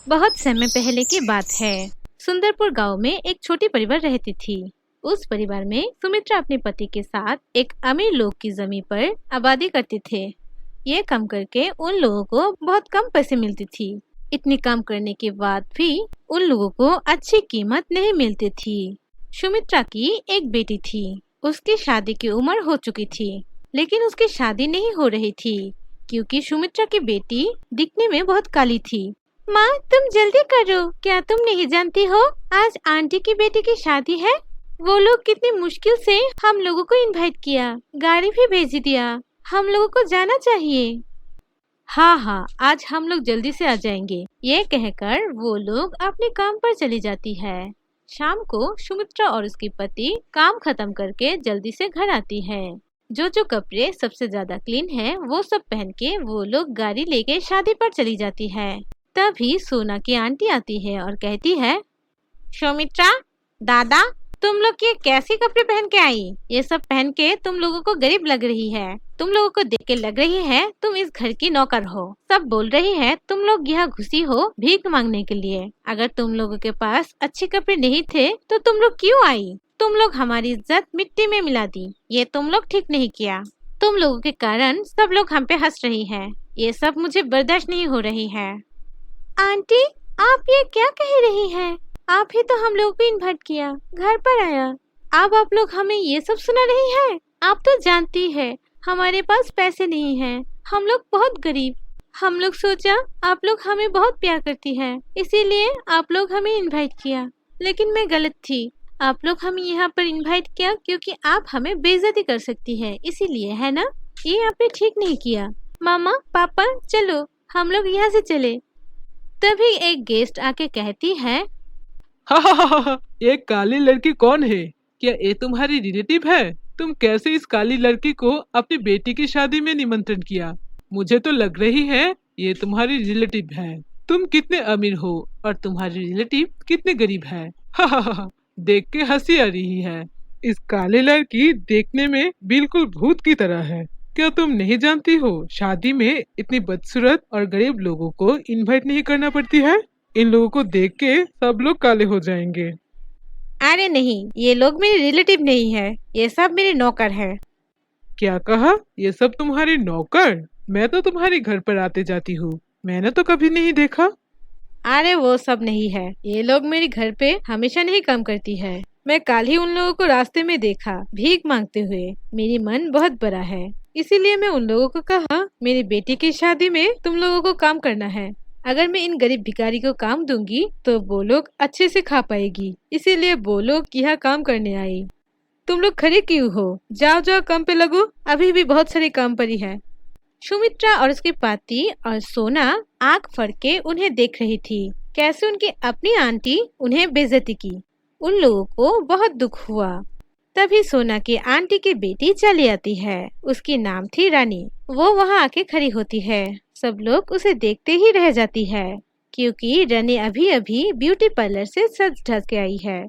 बहुत समय पहले की बात है। सुंदरपुर गांव में एक छोटी परिवार रहती थी। उस परिवार में सुमित्रा अपने पति के साथ एक अमीर लोग की जमीन पर आबादी करते थे। ये काम करके उन लोगों को बहुत कम पैसे मिलती थी। इतनी काम करने के बाद भी उन लोगों को अच्छी कीमत नहीं मिलती थी। सुमित्रा की एक बेटी थी। उसकी शादी की उम्र हो चुकी थी, लेकिन उसकी शादी नहीं हो रही थी क्योंकि सुमित्रा की बेटी दिखने में बहुत काली थी। माँ, तुम जल्दी करो, क्या तुम नहीं जानती हो आज आंटी की बेटी की शादी है। वो लोग कितनी मुश्किल से हम लोगों को इनवाइट किया, गाड़ी भी भेज दिया। हम लोगों को जाना चाहिए। हाँ हाँ, आज हम लोग जल्दी से आ जाएंगे। ये कहकर वो लोग अपने काम पर चली जाती है। शाम को सुमित्रा और उसके पति काम खत्म करके जल्दी से घर आती है। जो कपड़े सबसे ज्यादा क्लीन है वो सब पहन के वो लोग गाड़ी लेके शादी पर चली जाती है। तभी सोना की आंटी आती है और कहती है, सुमित्रा, दादा, तुम लोग ये कैसे कपड़े पहन के आई? ये सब पहन के तुम लोगों को गरीब लग रही है। तुम लोगों को देख के लग रही है तुम इस घर की नौकर हो। सब बोल रही है तुम लोग यहाँ घुसी हो भीख मांगने के लिए। अगर तुम लोगों के पास अच्छे कपड़े नहीं थे तो तुम लोग क्यों आई? तुम लोग हमारी इज्जत मिट्टी में मिला दी। ये तुम लोग ठीक नहीं किया। तुम लोगों के कारण सब लोग हम पे हंस रही है। ये सब मुझे बर्दाश्त नहीं हो रही है। आंटी, आप ये क्या कह रही हैं? आप ही तो हम लोगों को इनवाइट किया, घर पर आया। अब आप लोग हमें ये सब सुना रही हैं? आप तो जानती है हमारे पास पैसे नहीं हैं। हम लोग बहुत गरीब। हम लोग सोचा आप लोग हमें बहुत प्यार करती हैं, इसीलिए आप लोग हमें इनवाइट किया। लेकिन मैं गलत थी। आप लोग हमें यहाँ पर इनवाइट किया क्योंकि आप हमें बेइज्जती कर सकती है, इसीलिए, है ना? ये आपने ठीक नहीं किया। मामा, पापा, चलो हम लोग यहाँ से चले। तभी एक गेस्ट आके कहती है, हा, ये काली लड़की कौन है? क्या ये तुम्हारी रिलेटिव है? तुम कैसे इस काली लड़की को अपनी बेटी की शादी में निमंत्रण किया? मुझे तो लग रही है ये तुम्हारी रिलेटिव है। तुम कितने अमीर हो और तुम्हारी रिलेटिव कितने गरीब है। हा, देख के हंसी आ रही है। इस काली लड़की देखने में बिल्कुल भूत की तरह है। क्या तुम नहीं जानती हो शादी में इतनी बदसूरत और गरीब लोगों को इनवाइट नहीं करना पड़ती है? इन लोगों को देख के सब लोग काले हो जाएंगे। अरे नहीं, ये लोग मेरे रिलेटिव नहीं है, ये सब मेरे नौकर है। क्या कहा? ये सब तुम्हारे नौकर? मैं तो तुम्हारे घर पर आते जाती हूँ, मैंने तो कभी नहीं देखा। अरे वो सब नहीं है, ये लोग मेरे घर पे हमेशा नहीं काम करती है। मैं कल ही उन लोगों को रास्ते में देखा भीख मांगते हुए। मेरी मन बहुत बड़ा है, इसीलिए मैं उन लोगों को कहा मेरी बेटी की शादी में तुम लोगों को काम करना है। अगर मैं इन गरीब भिखारी को काम दूंगी तो वो लोग अच्छे से खा पाएगी, इसीलिए वो लोग यहाँ काम करने आई। तुम लोग खड़े क्यों हो? जाओ जाओ काम पे लगो, अभी भी बहुत सारे काम पड़ी है। सुमित्रा और उसके पति और सोना आंख फड़ के उन्हें देख रही थी, कैसे उनकी अपनी आंटी उन्हें बेइज्जती की। उन लोगों को बहुत दुख हुआ। तभी सोना की आंटी की बेटी चली आती है। उसकी नाम थी रानी। वो वहाँ आके खड़ी होती है। सब लोग उसे देखते ही रह जाती है क्योंकि रानी अभी अभी ब्यूटी पार्लर से सज धज के आई है।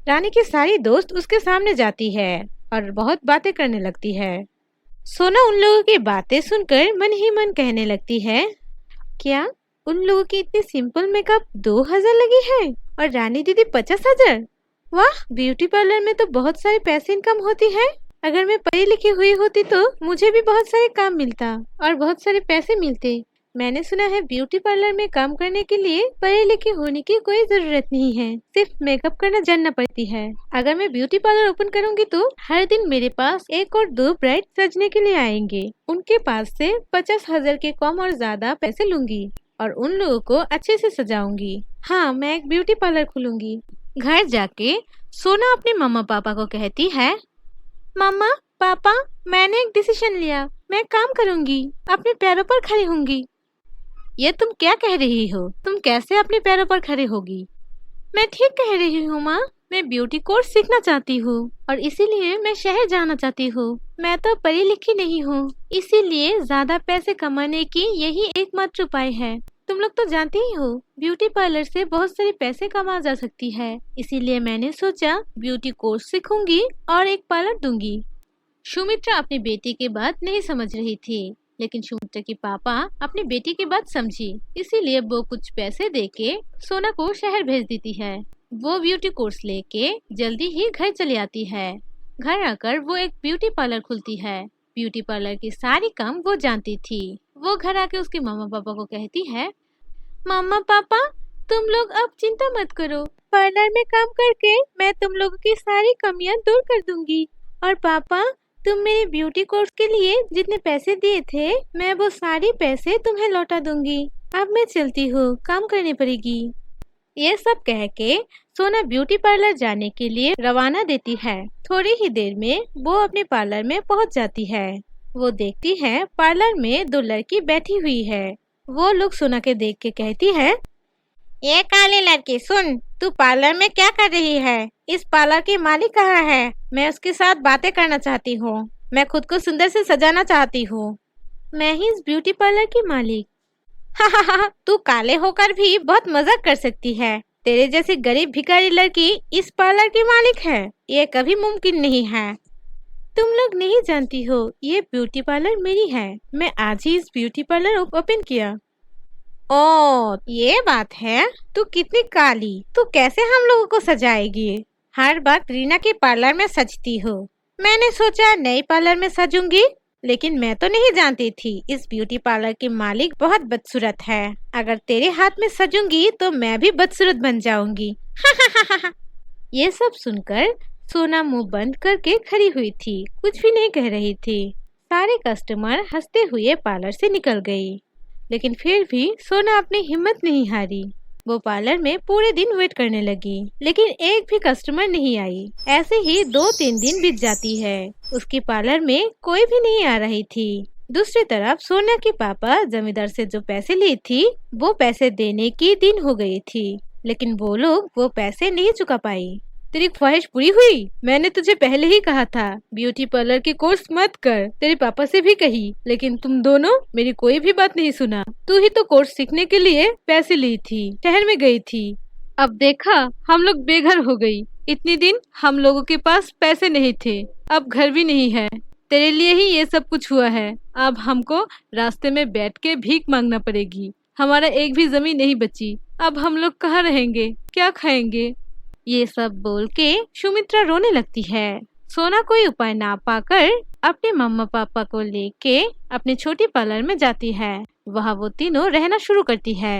रानी की सारी दोस्त उसके सामने जाती है और बहुत बातें करने लगती है। सोना उन लोगों की बातें सुनकर मन ही मन कहने लगती है, क्या उन लोगों की इतनी सिंपल मेकअप 2000 लगी है और रानी दीदी 50,000? वाह, ब्यूटी पार्लर में तो बहुत सारे पैसे इनकम होती है। अगर मैं पढ़ी लिखी हुई होती तो मुझे भी बहुत सारे काम मिलता और बहुत सारे पैसे मिलते। मैंने सुना है ब्यूटी पार्लर में काम करने के लिए पढ़े लिखे होने की कोई जरूरत नहीं है, सिर्फ मेकअप करना जानना पड़ती है। अगर मैं ब्यूटी पार्लर ओपन करूंगी तो हर दिन मेरे पास 1 और 2 ब्राइड सजने के लिए आएंगे। उनके पास से 50,000 के कम और ज्यादा पैसे लूंगी और उन लोगों को अच्छे से सजाऊंगी। हाँ, मैं एक ब्यूटी पार्लर खोलूंगी। घर जाके सोना अपने मम्मा पापा को कहती है, मम्मा पापा, मैंने एक डिसीजन लिया, मैं काम करूंगी, अपने पैरों पर खड़ी होंगी। ये तुम क्या कह रही हो? तुम कैसे अपने पैरों पर खड़े होगी? मैं ठीक कह रही हूँ माँ, मैं ब्यूटी कोर्स सीखना चाहती हूँ और इसीलिए मैं शहर जाना चाहती हूँ। मैं तो पढ़ी लिखी नहीं हूँ, इसीलिए ज्यादा पैसे कमाने की यही एकमात्र उपाय है। तुम लोग तो जानते ही हो ब्यूटी पार्लर से बहुत सारे पैसे कमा जा सकती है, इसीलिए मैंने सोचा ब्यूटी कोर्स सीखूंगी और एक पार्लर दूंगी। सुमित्रा अपनी बेटी की बात नहीं समझ रही थी। लेकिन सुमित्रा की पापा अपनी बेटी की बात समझी, इसीलिए वो कुछ पैसे देके सोना को शहर भेज देती है। वो ब्यूटी कोर्स लेके जल्दी ही घर चली आती है। घर आकर वो एक ब्यूटी पार्लर खुलती है। ब्यूटी पार्लर की सारी काम वो जानती थी। वो घर आके उसके मामा पापा को कहती है, मामा पापा तुम लोग अब चिंता मत करो, पार्लर में काम करके मैं तुम लोगों की सारी कमियां दूर कर दूंगी। और पापा तुम मेरे ब्यूटी कोर्स के लिए जितने पैसे दिए थे मैं वो सारे पैसे तुम्हें लौटा दूंगी। अब मैं चलती हूँ, काम करनी पड़ेगी। ये सब कह के सोना ब्यूटी पार्लर जाने के लिए रवाना देती है। थोड़ी ही देर में वो अपने पार्लर में पहुंच जाती है। वो देखती है पार्लर में दो लड़की बैठी हुई है। वो लोग सोना के देख के कहती है, ये काली लड़की सुन, तू पार्लर में क्या कर रही है? इस पार्लर की मालिक कहाँ है? मैं उसके साथ बातें करना चाहती हूँ। मैं खुद को सुंदर से सजाना चाहती हूँ। मैं ही इस ब्यूटी पार्लर की मालिक। हा, तू काले होकर भी बहुत मजाक कर सकती है। तेरे जैसी गरीब भिखारी लड़की इस पार्लर की मालिक है, ये कभी मुमकिन नहीं है। तुम लोग नहीं जानती हो, ये ब्यूटी पार्लर मेरी है। मैं आज ही इस ब्यूटी पार्लर ओपन किया। ओ ये बात है, तू कितनी काली, तू कैसे हम लोगों को सजाएगी? हर वक्त रीना के पार्लर में सजती हो। मैंने सोचा नई पार्लर में सजूंगी, लेकिन मैं तो नहीं जानती थी इस ब्यूटी पार्लर की मालिक बहुत बदसूरत है। अगर तेरे हाथ में सजूंगी तो मैं भी बदसूरत बन जाऊंगी। ये सब सुनकर सोना मुंह बंद करके खड़ी हुई थी, कुछ भी नहीं कह रही थी। सारे कस्टमर हंसते हुए पार्लर से निकल गई, लेकिन फिर भी सोना अपनी हिम्मत नहीं हारी। वो पार्लर में पूरे दिन वेट करने लगी, लेकिन एक भी कस्टमर नहीं आई। ऐसे ही 2-3 दिन बीत जाती है। उसकी पार्लर में कोई भी नहीं आ रही थी। दूसरी तरफ सोना के पापा जमींदार से जो पैसे ली थी वो पैसे देने की दिन हो गई थी, लेकिन वो लोग वो पैसे नहीं चुका पाई। तेरी ख्वाहिश पूरी हुई? मैंने तुझे पहले ही कहा था ब्यूटी पार्लर की कोर्स मत कर। तेरे पापा से भी कही, लेकिन तुम दोनों मेरी कोई भी बात नहीं सुना। तू ही तो कोर्स सीखने के लिए पैसे ली थी, शहर में गई थी। अब देखा हम लोग बेघर हो गई। इतने दिन हम लोगों के पास पैसे नहीं थे, अब घर भी नहीं है। तेरे लिए ही ये सब कुछ हुआ है। अब हमको रास्ते में बैठ के भीख मांगना पड़ेगी। हमारा एक भी जमीन नहीं बची। अब हम लोग कहाँ रहेंगे, क्या खाएंगे? ये सब बोल के सुमित्रा रोने लगती है। सोना कोई उपाय ना पाकर अपने मम्मा पापा को लेके अपने छोटी पार्लर में जाती है। वहाँ वो तीनों रहना शुरू करती है।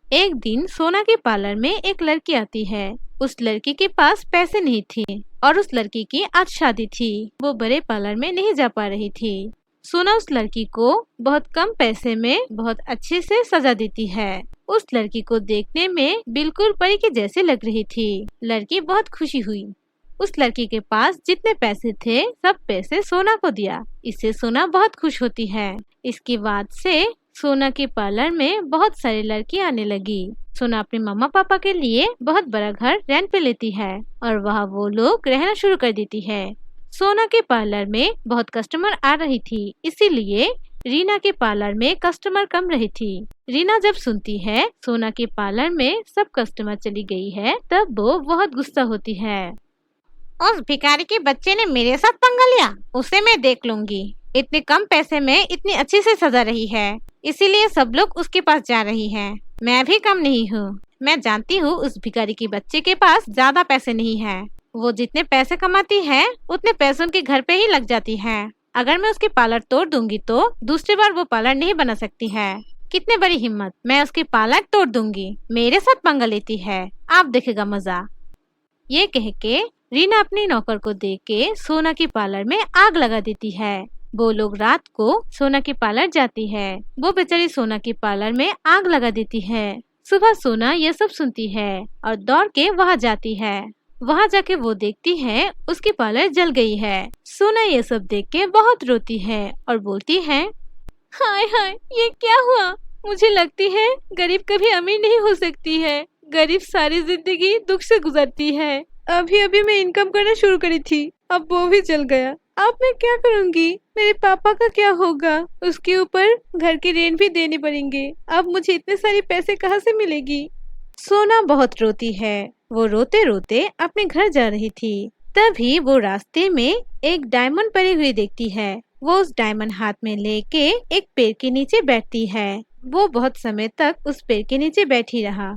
एक दिन सोना के पार्लर में एक लड़की आती है। उस लड़की के पास पैसे नहीं थे और उस लड़की की आज शादी थी। वो बड़े पार्लर में नहीं जा पा रही थी। सोना उस लड़की को बहुत कम पैसे में बहुत अच्छे से सजा देती है। उस लड़की को देखने में बिल्कुल परी के जैसे लग रही थी। लड़की बहुत खुशी हुई। उस लड़की के पास जितने पैसे थे सब पैसे सोना को दिया। इससे सोना बहुत खुश होती है। इसके बाद से सोना के पार्लर में बहुत सारी लड़की आने लगी। सोना अपने मम्मा पापा के लिए बहुत बड़ा घर रेंट पे लेती है और वहाँ वो लोग रहना शुरू कर देती है। सोना के पार्लर में बहुत कस्टमर आ रही थी, इसीलिए रीना के पार्लर में कस्टमर कम रही थी। रीना जब सुनती है सोना के पार्लर में सब कस्टमर चली गई है, तब वो बहुत गुस्सा होती है। उस भिखारी के बच्चे ने मेरे साथ पंगा लिया, उसे मैं देख लूंगी। इतने कम पैसे में इतनी अच्छी से सजा रही है, इसीलिए सब लोग उसके पास जा रही हैं। मैं भी कम नहीं हूँ। मैं जानती हूँ उस भिखारी के बच्चे के पास ज्यादा पैसे नहीं है। वो जितने पैसे कमाती है उतने पैसे उनके घर पे ही लग जाती है। अगर मैं उसकी पार्लर तोड़ दूंगी तो दूसरी बार वो पार्लर नहीं बना सकती है। कितनी बड़ी हिम्मत, मैं उसकी पार्लर तोड़ दूंगी। मेरे साथ पंगा लेती है, आप देखेगा मजा। ये कह के रीना अपनी नौकर को देख के सोना की पार्लर में आग लगा देती है। वो लोग रात को सोना की पार्लर जाती है। वो बेचारी सोना की पार्लर में आग लगा देती है। सुबह सोना ये सब सुनती है और दौड़ के वहाँ जाती है। वहाँ जाके वो देखती है उसकी पार्लर जल गई है। सोना ये सब देख के बहुत रोती है और बोलती है, हाय हाय ये क्या हुआ? मुझे लगती है गरीब कभी अमीर नहीं हो सकती है। गरीब सारी जिंदगी दुख से गुजरती है। अभी अभी मैं इनकम करना शुरू करी थी, अब वो भी चल गया। अब मैं क्या करूँगी? मेरे पापा का क्या होगा? उसके ऊपर घर के रेंट भी देने पड़ेंगे। अब मुझे इतने सारे पैसे कहाँ से मिलेगी? सोना बहुत रोती है। वो रोते रोते अपने घर जा रही थी। तभी वो रास्ते में एक डायमंड पड़ी हुई देखती है। वो उस डायमंड हाथ में लेके एक पेड़ के नीचे बैठती है। वो बहुत समय तक उस पेड़ के नीचे बैठी रहा।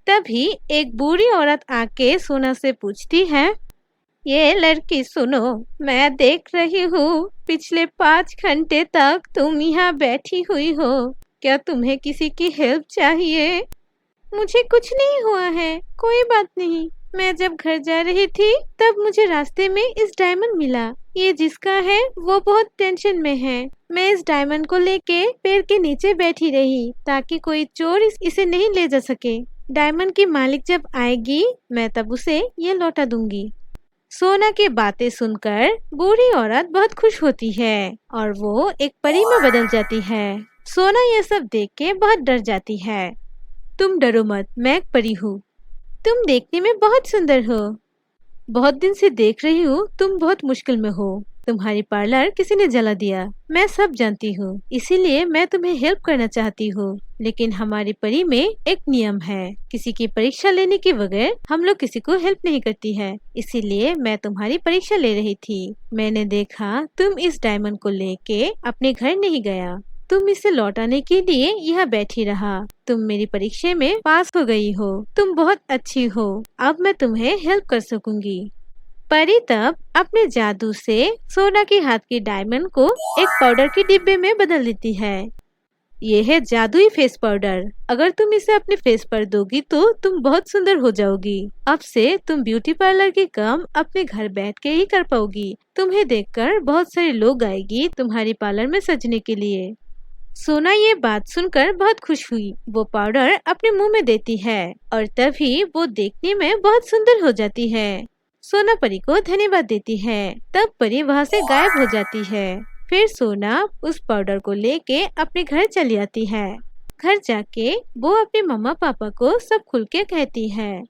तभी एक बूढ़ी औरत आके सोना से पूछती है, ये लड़की सुनो, मैं देख रही हूँ पिछले 5 घंटे तक तुम यहाँ बैठी हुई हो। क्या तुम्हें किसी की हेल्प चाहिए? मुझे कुछ नहीं हुआ है, कोई बात नहीं। मैं जब घर जा रही थी तब मुझे रास्ते में इस डायमंड मिला। ये जिसका है वो बहुत टेंशन में है। मैं इस डायमंड को लेके पेड़ के नीचे बैठी रही ताकि कोई चोर इसे नहीं ले जा सके। डायमंड की मालिक जब आएगी मैं तब उसे ये लौटा दूंगी। सोना की बातें सुनकर बूढ़ी औरत बहुत खुश होती है और वो एक परी में बदल जाती है। सोना ये सब देख के बहुत डर जाती है। तुम डरो मत, मैं एक परी हूँ। तुम देखने में बहुत सुंदर हो। बहुत दिन से देख रही हूँ तुम बहुत मुश्किल में हो। तुम्हारी पार्लर किसी ने जला दिया, मैं सब जानती हूँ। इसीलिए मैं तुम्हें हेल्प करना चाहती हूँ। लेकिन हमारी परी में एक नियम है, किसी की परीक्षा लेने के बगैर हम लोग किसी को हेल्प नहीं करती है। इसीलिए मैं तुम्हारी परीक्षा ले रही थी। मैंने देखा तुम इस डायमंड को लेके अपने घर नहीं गया। तुम इसे लौटाने के लिए यहाँ बैठी रहा। तुम मेरी परीक्षा में पास हो गई हो। तुम बहुत अच्छी हो। अब मैं तुम्हें हेल्प कर सकूंगी। परी तब अपने जादू से सोना के हाथ की डायमंड को एक पाउडर के डिब्बे में बदल देती है। ये है जादुई फेस पाउडर। अगर तुम इसे अपने फेस पर दोगी तो तुम बहुत सुंदर हो जाओगी। अब से तुम ब्यूटी पार्लर के काम अपने घर बैठ के ही कर पाओगी। तुम्हें देखकर बहुत सारे लोग आएगी तुम्हारी पार्लर में सजने के लिए। सोना ये बात सुनकर बहुत खुश हुई। वो पाउडर अपने मुंह में देती है और तभी वो देखने में बहुत सुंदर हो जाती है। सोना परी को धन्यवाद देती है। तब परी वहाँ से गायब हो जाती है। फिर सोना उस पाउडर को लेके अपने घर चली आती है। घर जाके वो अपने मम्मा पापा को सब खुल के कहती है।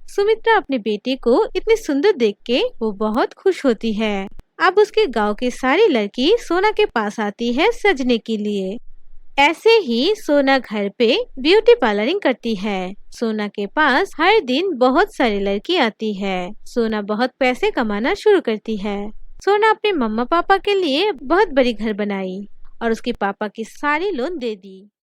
सुमित्रा अपने बेटे को इतनी सुंदर देख के वो बहुत खुश होती है। अब उसके गांव की सारी लड़की सोना के पास आती है सजने के लिए। ऐसे ही सोना घर पे ब्यूटी पार्लरिंग करती है। सोना के पास हर दिन बहुत सारी लड़की आती है। सोना बहुत पैसे कमाना शुरू करती है। सोना अपने मम्मा पापा के लिए बहुत बड़ी घर बनाई और उसके पापा की सारी लोन दे दी।